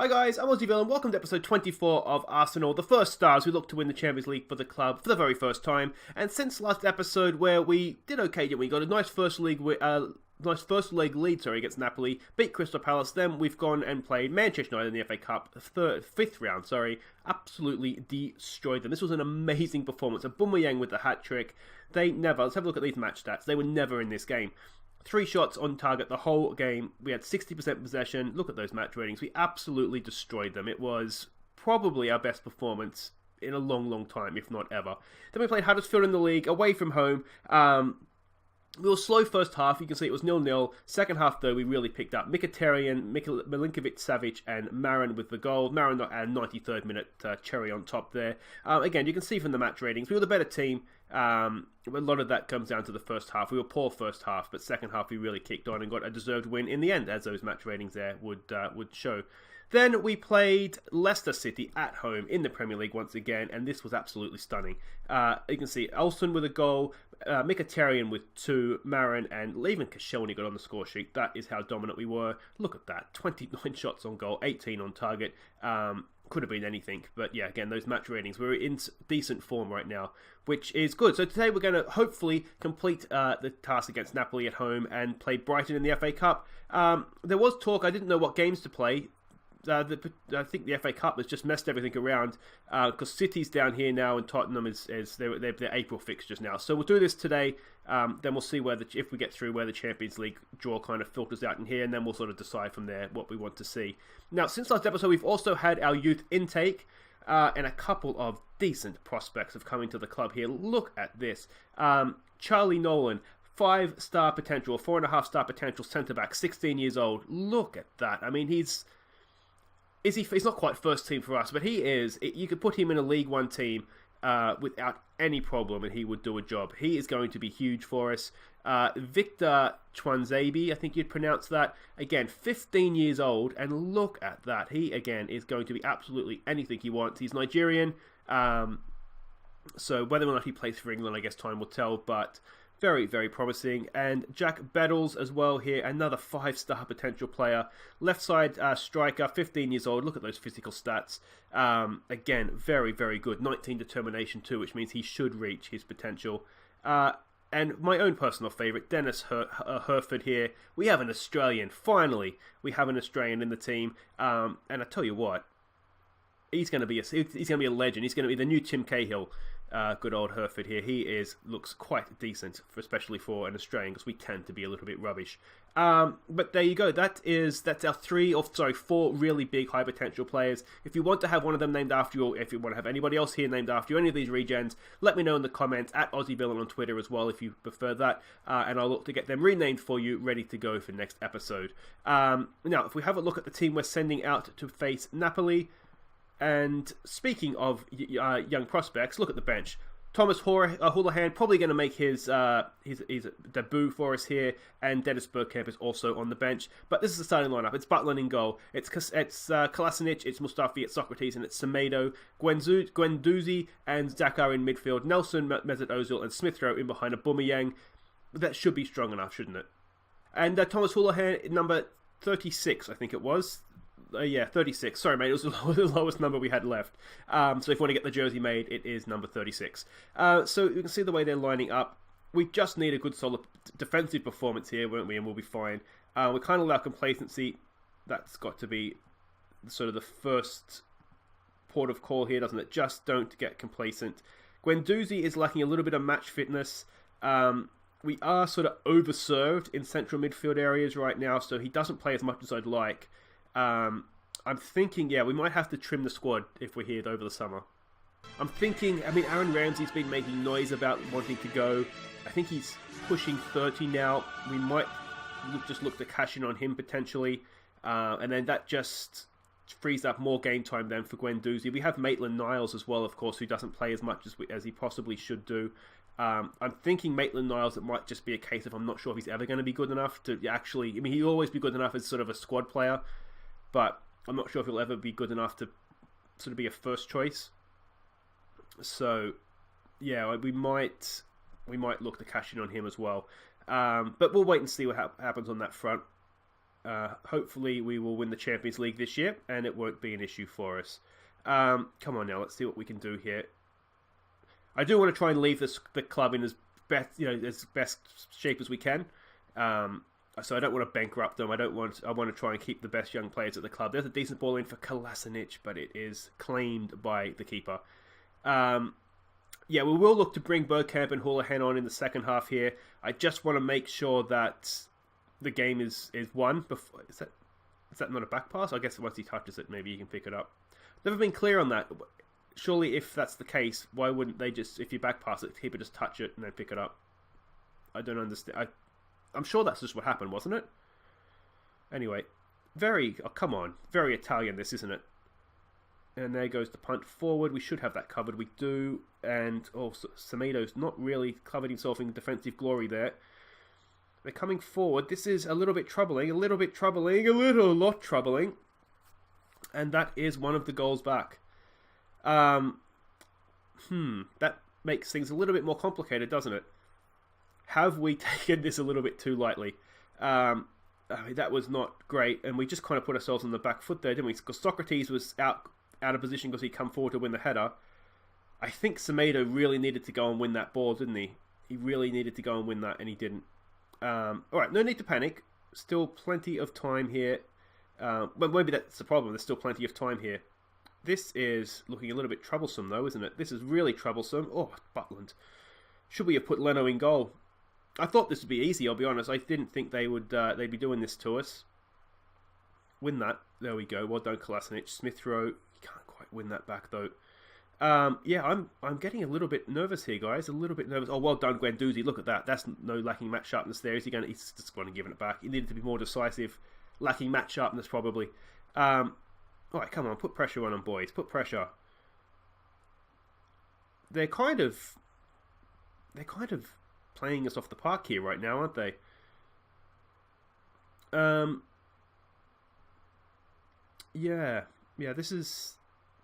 Hi guys, I'm Aussie Villain. Welcome to episode 24 of Arsenal, the first stars who look to win the Champions League for the club for the very first time. And since last episode, where we did okay, we got a nice first leg lead against Napoli, beat Crystal Palace. Then we've gone and played Manchester United in the FA Cup, fifth round. Absolutely destroyed them. This was an amazing performance. Aubameyang with the hat trick. Let's have a look at these match stats. They were never in this game. 3 shots on target the whole game. We had 60% possession. Look at those match ratings. We absolutely destroyed them. It was probably our best performance in a long, long time, if not ever. Then we played Huddersfield in the league, away from home. We were slow first half. You can see it was 0-0. Second half, though, we really picked up. Mkhitaryan, Milinkovic-Savic, and Marin with the goal. Marin at a 93rd minute cherry on top there. Again, you can see from the match ratings, we were the better team. A lot of that comes down to the first half. We were poor first half, but second half we really kicked on and got a deserved win in the end, as those match ratings there would show. Then we played Leicester City at home in the Premier League once again, and this was absolutely stunning. You can see Olsen with a goal, Mkhitaryan with 2, Marin, and even Koscielny got on the score sheet. That is how dominant we were. Look at that, 29 shots on goal, 18 on target. Could have been anything, but yeah, again, those match ratings, we're in decent form right now, which is good. So today we're going to hopefully complete the task against Napoli at home and play Brighton in the FA Cup. There was talk, I didn't know what games to play. I think the FA Cup has just messed everything around because City's down here now and Tottenham is their April fixtures now. So we'll do this today. Then we'll see if we get through where the Champions League draw kind of filters out in here, and then we'll sort of decide from there what we want to see. Now, since last episode, we've also had our youth intake, and a couple of decent prospects have come into the club here. Look at this. Charlie Nolan, 5-star potential, 4.5-star potential centre-back, 16 years old. Look at that. I mean, he's not quite first team for us, but he is. You could put him in a League One team without any problem, and he would do a job. He is going to be huge for us. Victor Chwanzabi, I think you'd pronounce that. Again, 15 years old, and look at that. He, again, is going to be absolutely anything he wants. He's Nigerian, so whether or not he plays for England, I guess time will tell, but very, very promising. And Jack Battles as well here, another 5-star potential player. Left side striker, 15 years old. Look at those physical stats. Again, very, very good. 19 determination too, which means he should reach his potential. And my own personal favourite, Dennis Herford here. We have an Australian. Finally, we have an Australian in the team. And I tell you what, he's going to be a legend. He's going to be the new Tim Cahill. Good old Herford here. He looks quite decent, especially for an Australian, because we tend to be a little bit rubbish. But there you go. That's our 4 really big high potential players. If you want to have one of them named after you, or if you want to have anybody else here named after you, any of these regens, let me know in the comments at Aussie Villain on Twitter as well if you prefer that, and I'll look to get them renamed for you, ready to go for next episode. Now, if we have a look at the team we're sending out to face Napoli. And speaking of young prospects, look at the bench. Thomas Houlihan probably going to make his debut for us here, and Dennis Bergkamp is also on the bench. But this is the starting lineup. It's Butland in goal. It's Kolasinac, it's Mustafi, it's Socrates, and it's Semedo, Guendouzi, and Dakar in midfield. Nelson, Mesut Ozil, and Smith Rowe in behind Aubameyang. That should be strong enough, shouldn't it? And Thomas Houlihan, number 36, I think it was. 36. Sorry, mate, it was the lowest number we had left. So if you want to get the jersey made, it is number 36. So you can see the way they're lining up. We just need a good, solid defensive performance here, won't we? And we'll be fine. We can't allow complacency. That's got to be sort of the first port of call here, doesn't it? Just don't get complacent. Guendouzi is lacking a little bit of match fitness. We are sort of overserved in central midfield areas right now, so he doesn't play as much as I'd like. I'm thinking, we might have to trim the squad if we're here over the summer. I'm thinking, Aaron Ramsey's been making noise about wanting to go. I think he's pushing 30 now. We might just look to cash in on him potentially. And then that just frees up more game time then for Guendouzi. We have Maitland-Niles as well, of course, who doesn't play as much as he possibly should do. I'm thinking Maitland-Niles, it might just be a case of I'm not sure if he's ever going to be good enough to actually... he'll always be good enough as sort of a squad player, but I'm not sure if he'll ever be good enough to sort of be a first choice. So, yeah, we might look to cash in on him as well. But we'll wait and see what happens on that front. Hopefully we will win the Champions League this year, and it won't be an issue for us. Come on now, let's see what we can do here. I do want to try and leave the club in as best shape as we can. So I don't want to bankrupt them. I want to try and keep the best young players at the club. There's a decent ball in for Kolasinac, but it is claimed by the keeper. Yeah, we will look to bring Bergkamp and Houlihan on in the second half here. I just want to make sure that the game is won. Before, is that not a back pass? I guess once he touches it, maybe he can pick it up. Never been clear on that. Surely, if that's the case, why wouldn't they just, if you back pass it, the keeper just touch it and then pick it up? I don't understand. I'm sure that's just what happened, wasn't it? Anyway, come on, very Italian this, isn't it? And there goes the punt forward. We should have that covered. We do. And, Semedo's not really covered himself in defensive glory there. They're coming forward. This is a little bit troubling. A lot troubling. And that is one of the goals back. That makes things a little bit more complicated, doesn't it? Have we taken this a little bit too lightly? I mean, that was not great, and we just kind of put ourselves on the back foot there, didn't we? Because Socrates was out of position because he come forward to win the header. I think Semedo really needed to go and win that ball, didn't he? He really needed to go and win that, and he didn't. Alright, no need to panic. Still plenty of time here. But maybe that's the problem. There's still plenty of time here. This is looking a little bit troublesome, though, isn't it? This is really troublesome. Oh, Butland. Should we have put Leno in goal? I thought this would be easy, I'll be honest. I didn't think they'd be doing this to us. Win that. There we go. Well done, Kolasinac. Smith Rowe. He can't quite win that back, though. Yeah, I'm getting a little bit nervous here, guys. A little bit nervous. Oh, well done, Guendouzi. Look at that. That's no lacking match sharpness there. He's just going to give it back. He needed to be more decisive. Lacking match sharpness, probably. Alright, come on. Put pressure on them, boys. Put pressure. They're kind of playing us off the park here right now, aren't they? Yeah, this is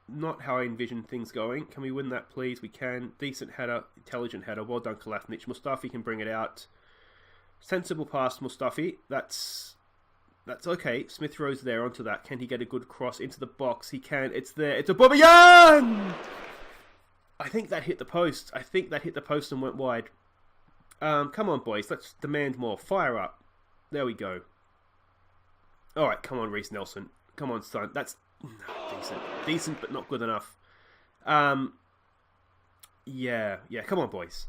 not how I envision things going. Can we win that, please? We can. Decent header, intelligent header. Well done, Kolasinac. Mustafi can bring it out. Sensible pass, Mustafi. That's okay. Smith Rowe's there onto that. Can he get a good cross into the box? He can. It's there. It's a Aubameyang! I think that hit the post. And went wide. Come on, boys. Let's demand more. Fire up. There we go. Alright, come on, Reiss Nelson. Come on, son. That's decent. Decent, but not good enough. Yeah. Come on, boys.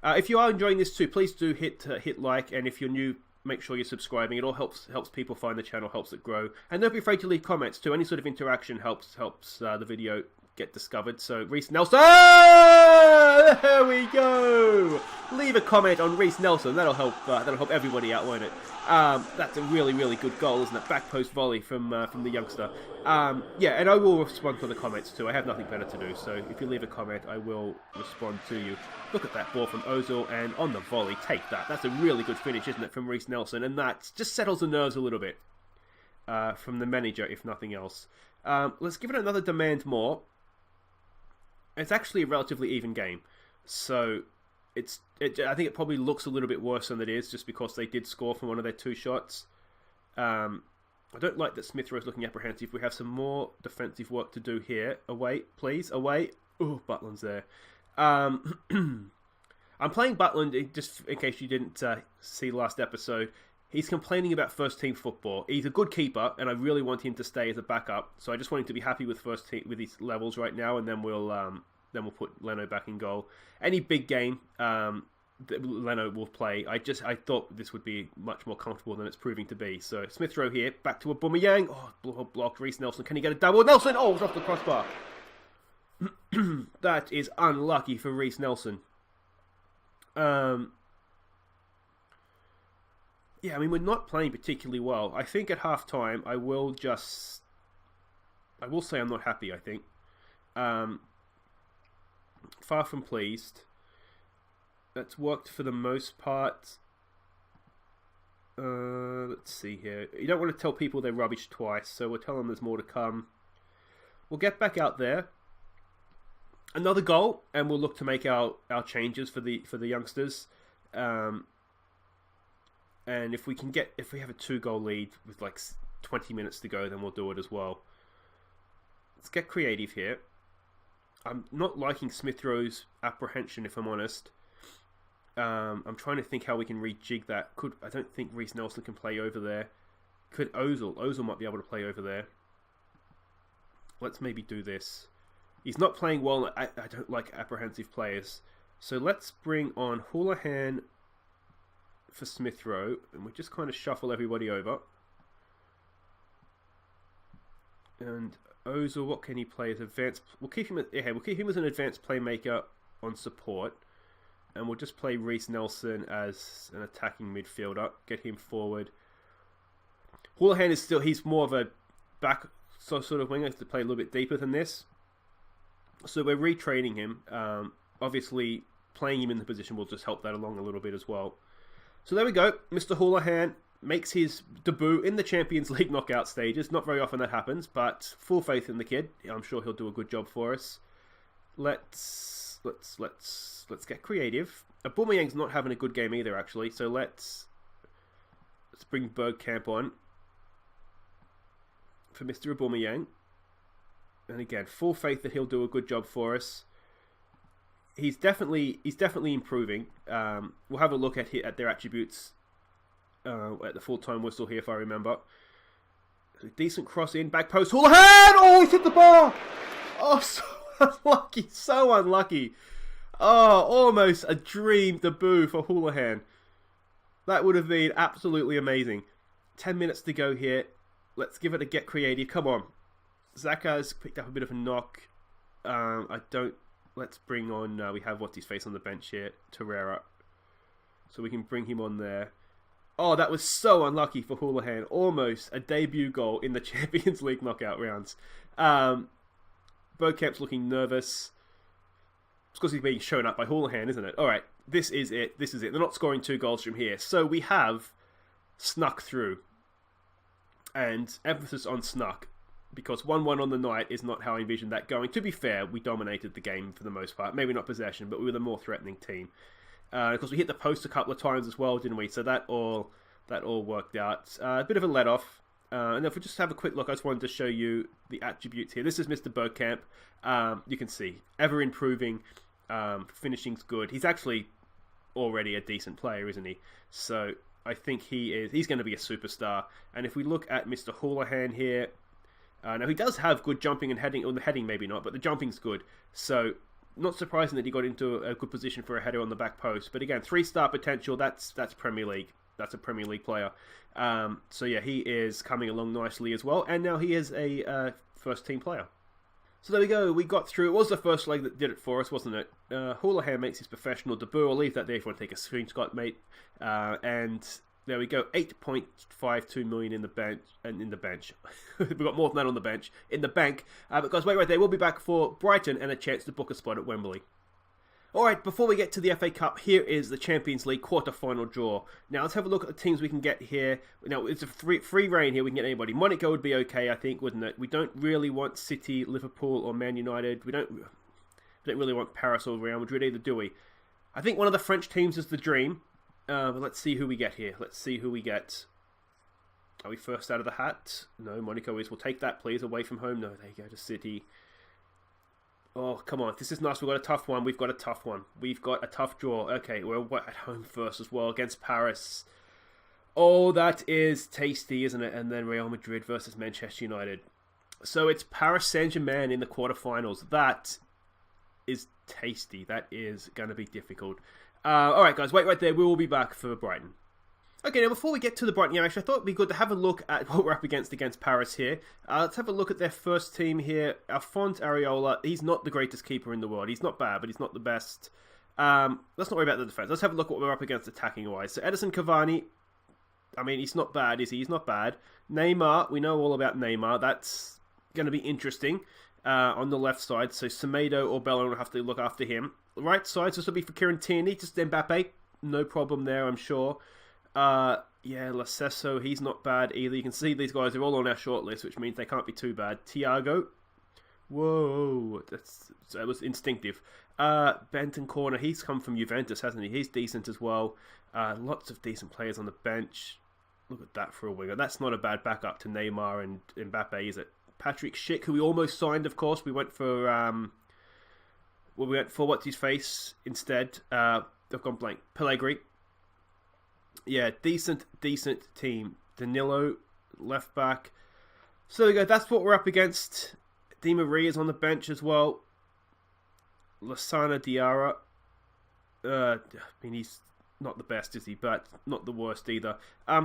If you are enjoying this too, please do hit like. And if you're new, make sure you're subscribing. It all helps people find the channel, helps it grow. And don't be afraid to leave comments too. Any sort of interaction helps the video get discovered. So Reiss Nelson, there we go. Leave a comment on Reiss Nelson. That'll help everybody out, won't it? That's a really good goal, isn't it? Back post volley from the youngster. Yeah, and I will respond to the comments too. I have nothing better to do, so if you leave a comment, I will respond to you. Look at that ball from Ozil, and on the volley, take that. That's a really good finish, isn't it, from Reiss Nelson? And that just settles the nerves a little bit from the manager, if nothing else. Let's give it another demand more. It's actually a relatively even game, so I think it probably looks a little bit worse than it is, just because they did score from one of their two shots. I don't like that Smith Rowe's looking apprehensive. We have some more defensive work to do here. Away, please, away. Oh, Butland's there. I'm playing Butland, just in case you didn't see last episode. He's complaining about first team football. He's a good keeper, and I really want him to stay as a backup. So I just want him to be happy with first team with his levels right now, and then we'll put Leno back in goal. Any big game that Leno will play, I thought this would be much more comfortable than it's proving to be. So Smith Rowe here, back to Aubameyang. Oh, blocked. Reiss Nelson, can he get a double? Nelson! Oh, it's off the crossbar. That is unlucky for Reiss Nelson. Yeah, I mean, we're not playing particularly well. I think at half-time, I will say I'm not happy, I think. Far from pleased. That's worked for the most part. Let's see here. You don't want to tell people they're rubbish twice, so we'll tell them there's more to come. We'll get back out there. Another goal, and we'll look to make our changes for the youngsters. And if we have a 2-goal lead with like 20 minutes to go, then we'll do it as well. Let's get creative here. I'm not liking Smith Rowe's apprehension, if I'm honest. I'm trying to think how we can rejig that. I don't think Reece Nelson can play over there. Could Ozil? Ozil might be able to play over there. Let's maybe do this. He's not playing well. I don't like apprehensive players. So let's bring on Houlihan for Smith Rowe, and we just kind of shuffle everybody over. And Ozil, what can he play as advanced? We'll keep him as an advanced playmaker on support, and we'll just play Reece Nelson as an attacking midfielder. Get him forward. Houlihan is he's more of a back sort of winger to play a little bit deeper than this. So we're retraining him. Obviously, playing him in the position will just help that along a little bit as well. So there we go. Mr. Houlihan makes his debut in the Champions League knockout stages. Not very often that happens, but full faith in the kid. I'm sure he'll do a good job for us. Let's get creative. Aubameyang's not having a good game either, actually. So let's bring Bergkamp on for Mr. Aubameyang. And again, full faith that he'll do a good job for us. He's definitely improving. We'll have a look at their attributes at the full-time whistle here, if I remember. So decent cross in, back post, Houlihan! Oh, he's hit the bar! Oh, so unlucky, so unlucky. Oh, almost a dream debut for Houlihan. That would have been absolutely amazing. 10 minutes to go here. Let's give it a get creative. Come on. Zaka's picked up a bit of a knock. Let's bring on, we have what's-his-face on the bench here, Torreira. So we can bring him on there. Oh, that was so unlucky for Houlihan. Almost a debut goal in the Champions League knockout rounds. Bergkamp's looking nervous. It's because he's being shown up by Houlihan, isn't it? Alright, this is it. They're not scoring 2 goals from here. So we have snuck through. And emphasis on snuck. Because 1-1 on the night is not how I envisioned that going. To be fair, we dominated the game for the most part. Maybe not possession, but we were the more threatening team. Of course, we hit the post a couple of times as well, didn't we? So that all worked out. A bit of a let-off. And if we just have a quick look, I just wanted to show you the attributes here. This is Mr. Bergkamp. You can see, ever improving. Finishing's good. He's actually already a decent player, isn't he? So I think he's going to be a superstar. And if we look at Mr. Houlihan here, now, he does have good jumping and heading, or the heading maybe not, but the jumping's good. So, not surprising that he got into a good position for a header on the back post. But again, 3-star potential, that's Premier League. That's a Premier League player. So yeah, he is coming along nicely as well. And now he is a first-team player. So there we go, we got through. It was the first leg that did it for us, wasn't it? Houlihan makes his professional debut. I'll leave that there if you want to take a screenshot, mate. And there we go, 8.52 million in the bench, we've got more than that on the bench, in the bank. But guys, wait right there, we'll be back for Brighton and a chance to book a spot at Wembley. Alright, before we get to the FA Cup, here is the Champions League quarter-final draw. Now, let's have a look at the teams we can get here. Now, it's a free reign here, we can get anybody. Monaco would be okay, I think, wouldn't it? We don't really want City, Liverpool, or Man United. We don't really want Paris or Real Madrid either, do we? I think one of the French teams is the dream. But let's see who we get here. Let's see who we get. Are we first out of the hat? No, Monaco is. We'll take that, please. Away from home. No, there you go to City. Oh, come on. This is nice. We've got a tough one. We've got a tough one. We've got a tough draw. Okay, we're at home first as well against Paris. Oh, that is tasty, isn't it? And then Real Madrid versus Manchester United. So it's Paris Saint-Germain in the quarterfinals. That is tasty. That is going to be difficult. Alright guys, wait right there, we will be back for Brighton. Okay, now before we get to the Brighton game, actually I thought it would be good to have a look at what we're up against Paris here. Let's have a look at their first team here. Alphonse Areola, he's not the greatest keeper in the world. He's not bad, but he's not the best. Let's not worry about the defense. Let's have a look at what we're up against attacking-wise. So Edison Cavani, I mean, he's not bad, is he? He's not bad. Neymar, we know all about Neymar. That's going to be interesting. On the left side, so Semedo or Bellerin will have to look after him. Right side, so this will be for Kieran Tierney, just Mbappe. No problem there, I'm sure. Yeah, Lacesso, he's not bad either. You can see these guys are all on our short list, which means they can't be too bad. Thiago, Whoa, that was instinctive. Benton corner, he's come from Juventus, hasn't he? He's decent as well. Lots of decent players on the bench. Look at that for a winger. That's not a bad backup to Neymar and Mbappe, is it? Patrick Schick, who we almost signed, of course. We went for what's his face instead. I've gone blank. Pellegrini. Yeah, decent team. Danilo, left back. So there we go. That's what we're up against. Di Maria's on the bench as well. Lassana Diarra. I mean, he's not the best, is he? But not the worst either.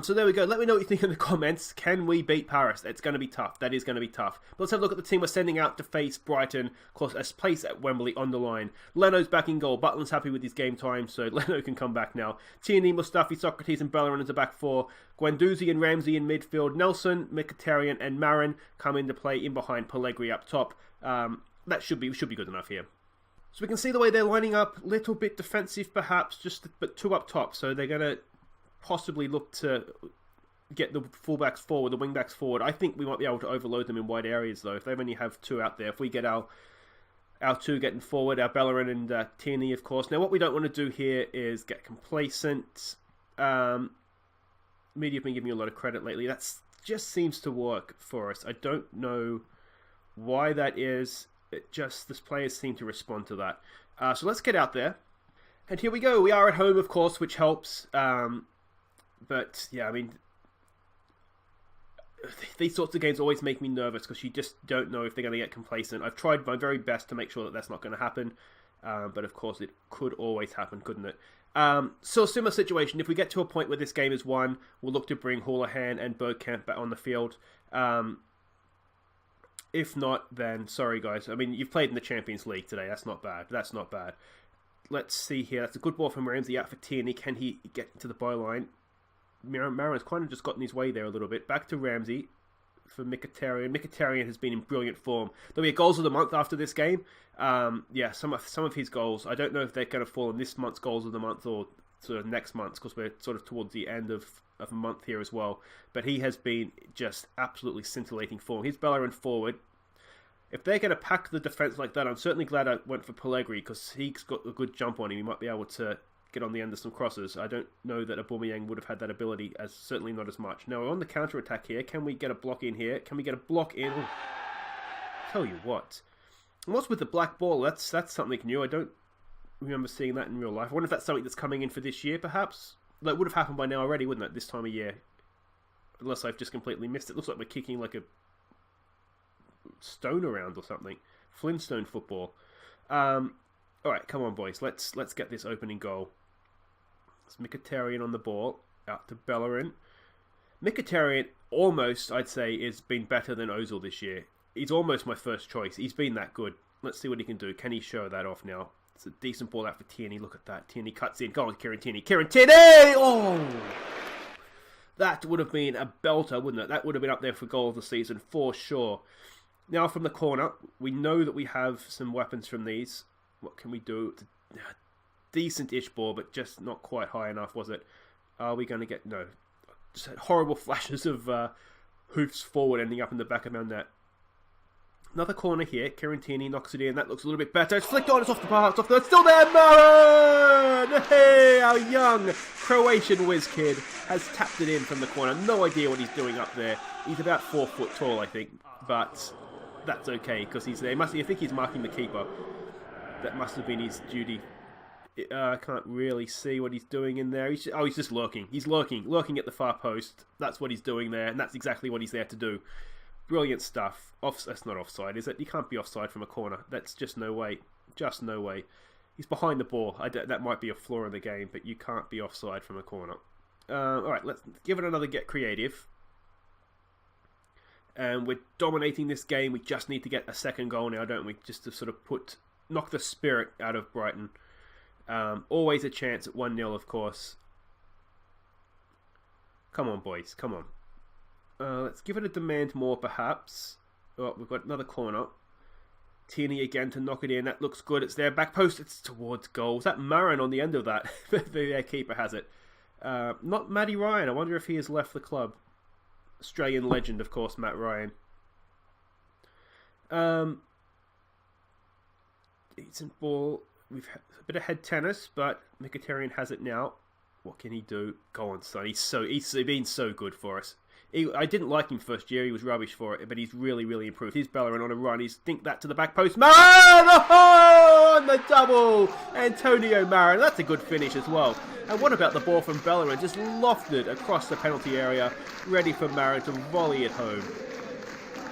So there we go. Let me know what you think in the comments. Can we beat Paris? It's going to be tough. That is going to be tough. But let's have a look at the team we're sending out to face Brighton. Of course, a place at Wembley on the line. Leno's back in goal. Butland's happy with his game time, so Leno can come back now. Tierney, Mustafi, Socrates and Bellerin as the back four. Guendouzi and Ramsey in midfield. Nelson, Mkhitaryan and Marin come into play in behind Pellegrini up top. That should be good enough here. So we can see the way they're lining up, little bit defensive perhaps, but two up top. So they're going to possibly look to get the fullbacks forward, the wingbacks forward. I think we might be able to overload them in wide areas though. If they only have two out there, if we get our two getting forward, our Bellerin and Tierney, of course. Now what we don't want to do here is get complacent. Media have been giving me a lot of credit lately. That just seems to work for us. I don't know why that is. The players seem to respond to that. So let's get out there. And here we go. We are at home, of course, which helps. But, yeah, I mean, these sorts of games always make me nervous because you just don't know if they're going to get complacent. I've tried my very best to make sure that that's not going to happen. But, of course, it could always happen, couldn't it? So, similar situation. If we get to a point where this game is won, we'll look to bring Houlihan and Bergkamp back on the field. If not, then sorry guys. I mean, you've played in the Champions League today. That's not bad. Let's see here. That's a good ball from Ramsey out for Tierney. Can he get to the byline? Marin's kind of just got in his way there a little bit. Back to Ramsey for Mkhitaryan. Mkhitaryan has been in brilliant form. There'll be a goals of the month after this game. Yeah, some of his goals. I don't know if they're going to fall in this month's goals of the month or sort of next month's, because we're sort of towards the end of a month here as well. But he has been just absolutely scintillating form. He's Bellerin forward. If they're going to pack the defence like that, I'm certainly glad I went for Pellegrini because he's got a good jump on him. He might be able to get on the end of some crosses. I don't know that Aubameyang would have had that ability, as certainly not as much. Now we're on the counter-attack here. Can we get a block in here? Can we get a block in? Ooh. Tell you what. And what's with the black ball? That's something new. I don't remember seeing that in real life. I wonder if that's something that's coming in for this year, perhaps? That would have happened by now already, wouldn't it, this time of year? Unless I've just completely missed it. Looks like we're kicking like a stone around or something. Flintstone football. Alright, come on boys. Let's get this opening goal. It's Mkhitaryan on the ball. Out to Bellerin. Mkhitaryan almost, I'd say, has been better than Ozil this year. He's almost my first choice. He's been that good. Let's see what he can do. Can he show that off now? It's a decent ball out for Tierney. Look at that. Tierney cuts in. Go on, Kieran Tierney. Kieran Tierney! Oh! That would have been a belter, wouldn't it? That would have been up there for goal of the season for sure. Now from the corner, we know that we have some weapons from these. What can we do? It's a decent-ish ball, but just not quite high enough, was it? Are we going to get... No. Just had horrible flashes of hoofs forward ending up in the back of our net. Another corner here. Kieran Tierney knocks it in. That looks a little bit better. It's flicked on. It's off the bar. It's off the... It's still there, Marin! Hey, our young Croatian whiz kid has tapped it in from the corner. No idea what he's doing up there. He's about 4 foot tall, I think. But that's okay, because he's there. I think he's marking the keeper. That must have been his duty. I can't really see what he's doing in there. He's just lurking. He's lurking at the far post. That's what he's doing there, and that's exactly what he's there to do. Brilliant stuff. That's not offside, is it? You can't be offside from a corner. That's just no way. Just no way. He's behind the ball. That might be a flaw in the game, but you can't be offside from a corner. Alright, let's give it another get creative. And we're dominating this game. We just need to get a second goal now, don't we? Just to sort of knock the spirit out of Brighton. Always a chance at 1-0, of course. Come on, boys. Come on. Let's give it a demand more, perhaps. Oh, we've got another corner. Tierney again to knock it in. That looks good. It's there. Back post. It's towards goal. Is that Marin on the end of that? Their keeper has it. Not Matty Ryan. I wonder if he has left the club. Australian legend, of course, Matt Ryan. Decent ball. We've had a bit of head tennis, but Mkhitaryan has it now. What can he do? Go on, son. He's been so good for us. I didn't like him first year. He was rubbish for it, but he's really, really improved. He's Bellerin on a run. He's dinked that to the back post. Maran! Oh, on the double! Antonio Maran. That's a good finish as well. And what about the ball from Bellerin? Just lofted across the penalty area, ready for Maran to volley it home.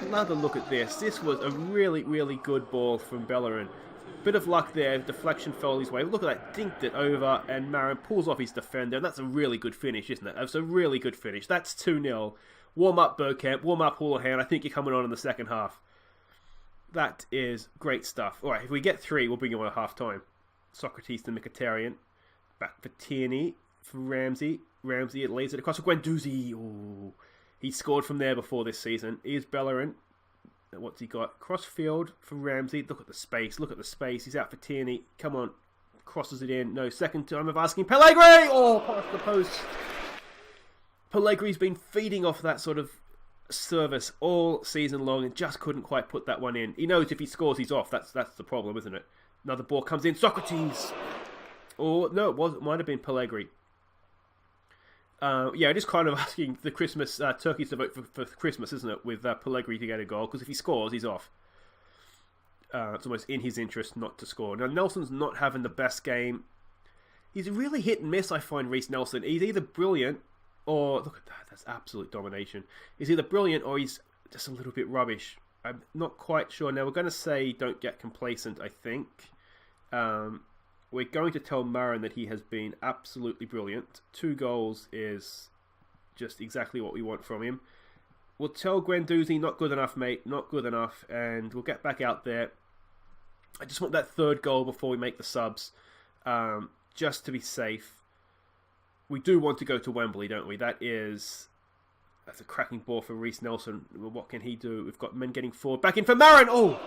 Another look at this. This was a really, really good ball from Bellerin. Bit of luck there. Deflection fell his way. Look at that. Dinked it over, and Maran pulls off his defender. And that's a really good finish, isn't it? That's a really good finish. That's 2-0. Warm up, Bergkamp. Warm up, Houlihan. I think you're coming on in the second half. That is great stuff. All right, if we get 3, we'll bring you on at half-time. Socrates to Mkhitaryan. Back for Tierney. For Ramsey. Ramsey, it lays it across for Guendouzi. Ooh. He scored from there before this season. Here's Bellerin. What's he got? Crossfield for Ramsey. Look at the space. Look at the space. He's out for Tierney. Come on. Crosses it in. No, second time of asking. Pellegrini! Oh, past the post. Pellegrini's been feeding off that sort of service all season long and just couldn't quite put that one in. He knows if he scores, he's off. That's the problem, isn't it? Another ball comes in. Socrates! Oh, no, it might have been Pellegrini. Yeah, it is kind of asking the Christmas turkeys to vote for Christmas, isn't it? With Pellegrini to get a goal, because if he scores, he's off. It's almost in his interest not to score. Now, Nelson's not having the best game. He's really hit and miss, I find, Reiss Nelson. He's either brilliant or... Look at that, that's absolute domination. He's either brilliant or he's just a little bit rubbish. I'm not quite sure. Now, we're going to say don't get complacent, I think. We're going to tell Maran that he has been absolutely brilliant. 2 goals is just exactly what we want from him. We'll tell Guendouzi, not good enough, mate. Not good enough. And we'll get back out there. I just want that 3rd goal before we make the subs. Just to be safe. We do want to go to Wembley, don't we? That's a cracking ball for Reiss Nelson. What can he do? We've got men getting forward. Back in for Maran! Oh!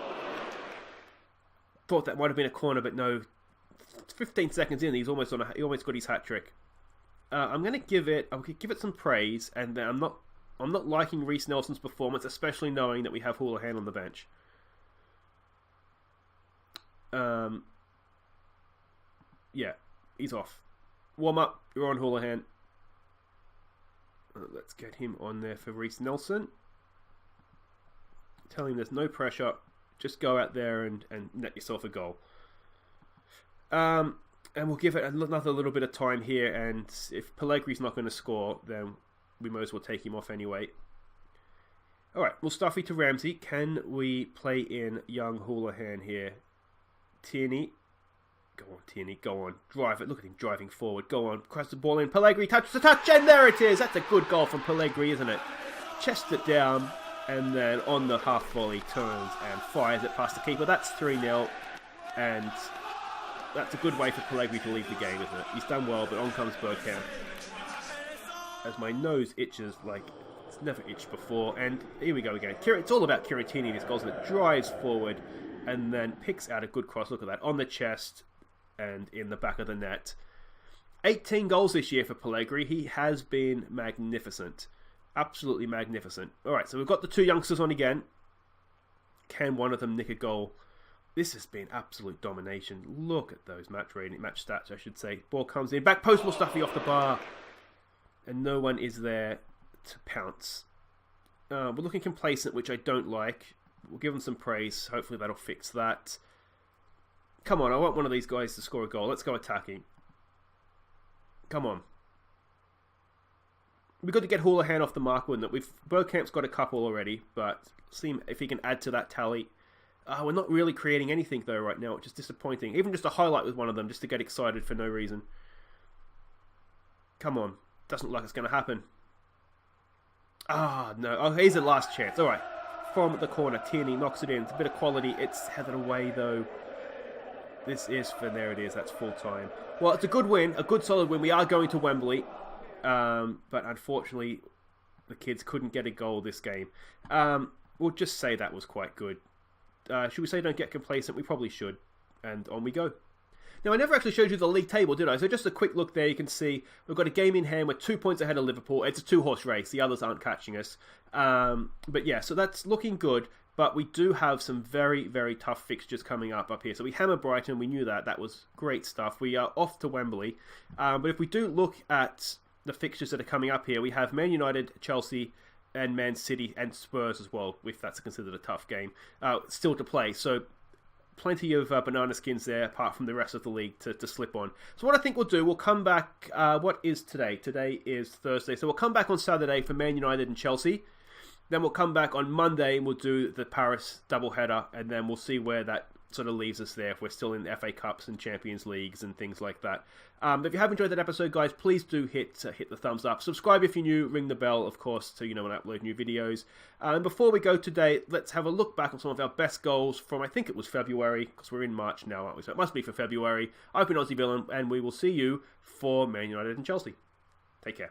Thought that might have been a corner, but no. 15 seconds in, he almost got his hat trick. I'm going to give it some praise, and I'm not liking Reiss Nelson's performance, especially knowing that we have Houlihan on the bench. Yeah, he's off. Warm up, you're on Houlihan. Let's get him on there for Reiss Nelson. Tell him there's no pressure. Just go out there and net yourself a goal. And we'll give it another little bit of time here, and if Pellegrini's not going to score, then we might as well take him off anyway. Alright, Mustafi to Ramsey. Can we play in young Houlihan here? Tierney. Go on, Tierney, go on. Drive it. Look at him driving forward. Go on, cross the ball in. Pellegrini touches the touch, and there it is! That's a good goal from Pellegrini, isn't it? Chests it down, and then on the half volley, turns and fires it past the keeper. That's 3-0, and... that's a good way for Pellegrini to leave the game, isn't it? He's done well, but on comes Bergkamp. As my nose itches like it's never itched before. And here we go again. It's all about Kiratini in his goals. And it drives forward and then picks out a good cross. Look at that. On the chest and in the back of the net. 18 goals this year for Pellegrini. He has been magnificent. Absolutely magnificent. Alright, so we've got the 2 youngsters on again. Can one of them nick a goal? This has been absolute domination. Look at those match stats, I should say. Ball comes in. Back post, Mustafi off the bar. And no one is there to pounce. We're looking complacent, which I don't like. We'll give them some praise. Hopefully that'll fix that. Come on, I want one of these guys to score a goal. Let's go attacking. Come on. We've got to get Houlihan off the mark, wouldn't it? Bergkamp's got a couple already, but see if he can add to that tally. We're not really creating anything, though, right now, which is disappointing. Even just a highlight with one of them, just to get excited for no reason. Come on. Doesn't look like it's going to happen. No. Oh, here's the last chance. All right. From the corner, Tierney knocks it in. It's a bit of quality. It's headed away, though. There it is. That's full time. Well, it's a good win. A good, solid win. We are going to Wembley. But unfortunately, the kids couldn't get a goal this game. We'll just say that was quite good. Should we say don't get complacent? We probably should. And on we go. Now, I never actually showed you the league table, did I? So just a quick look there. You can see we've got a game in hand. We're 2 points ahead of Liverpool. It's a 2-horse race. The others aren't catching us. But yeah, so that's looking good. But we do have some very, very tough fixtures coming up here. So we hammer Brighton. We knew that. That was great stuff. We are off to Wembley. But if we do look at the fixtures that are coming up here, we have Man United, Chelsea, and Man City and Spurs as well, if that's considered a tough game, still to play. So plenty of banana skins there, apart from the rest of the league to slip on. So what I think we'll do, we'll come back, what is today? Today is Thursday. So we'll come back on Saturday for Man United and Chelsea. Then we'll come back on Monday and we'll do the Paris doubleheader, and then we'll see where that sort of leaves us there if we're still in FA Cups and Champions Leagues and things like that. If you have enjoyed that episode, guys, please do hit the thumbs up. Subscribe if you're new, ring the bell, of course, so you know when I upload new videos. And before we go today, let's have a look back on some of our best goals from, I think it was February, because we're in March now, aren't we? So it must be for February. I've been Aussie Villain, and we will see you for Man United and Chelsea. Take care.